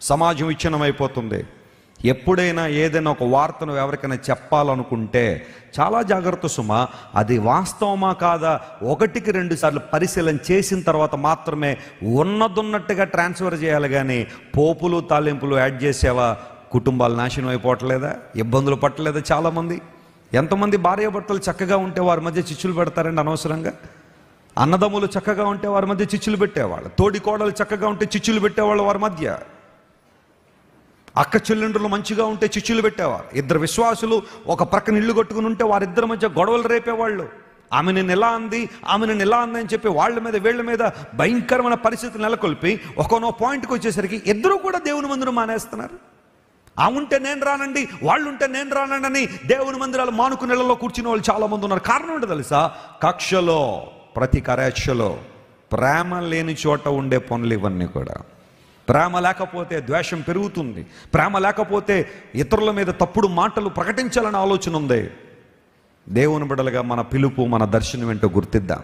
సమాజం విచ్ఛిన్నమైపోతుంది. ఎప్పుడైనా ఏదైనా ఒక వార్తను ఎవరికైనా చెప్పాలనుకుంటే చాలా జాగ్రత్త సుమా. అది వాస్తవమా కాదా 1-2 సార్లు పరిశీలన చేసిన తర్వాత మాత్రమే ఉన్నదున్నట్టుగా ట్రాన్స్ఫర్ చేయాలి. కానీ పోపులు తాలింపులు యాడ్ చేసేవా కుటుంబాలు నాశనం అయిపోవట్లేదా? ఇబ్బందులు పట్టలేదా? చాలామంది, ఎంతమంది భార్యాభర్తలు చక్కగా ఉంటే వారి మధ్య చిచ్చులు పెడతారండి అనవసరంగా. అన్నదమ్ములు చక్కగా ఉంటే వారి మధ్య చిచ్చులు పెట్టేవాళ్ళు, తోడి కోడలు చక్కగా ఉంటే చిచ్చులు పెట్టేవాళ్ళు వారి మధ్య, అక్క చెల్లెండ్రులు మంచిగా ఉంటే చిచ్చులు పెట్టేవారు. ఇద్దరు విశ్వాసులు ఒక ప్రక్కన ఇల్లు కట్టుకుని ఉంటే వారిద్దరి మధ్య గొడవలు రేపేవాళ్ళు. ఆమె నేను ఎలా అంది, ఆమె నేను ఎలా అంది అని చెప్పి వాళ్ళ మీద వీళ్ళ మీద భయంకరమైన పరిస్థితులు నెలకొల్పి ఒకనో పాయింట్కి వచ్చేసరికి ఇద్దరు కూడా దేవుని మందిరం మానేస్తున్నారు. ఉంటే నేను రానండి, వాళ్ళు ఉంటే నేను రానండి అని దేవుని మందిరాలు మానుకుని నెలలో కూర్చునే వాళ్ళు చాలామంది ఉన్నారు. కారణం ఏంటో తెలుసా? కక్షలో, ప్రతి కరేక్షలో, ప్రేమ లేని చోట ఉండే పనులు ఇవన్నీ కూడా. ప్రేమ లేకపోతే ద్వేషం పెరుగుతుంది. ప్రేమ లేకపోతే ఇతరుల మీద తప్పుడు మాటలు ప్రకటించాలనే ఆలోచన ఉంది. దేవుని బిడ్డలుగా మన పిలుపు, మన దర్శనం ఏంటో గుర్తిద్దాం.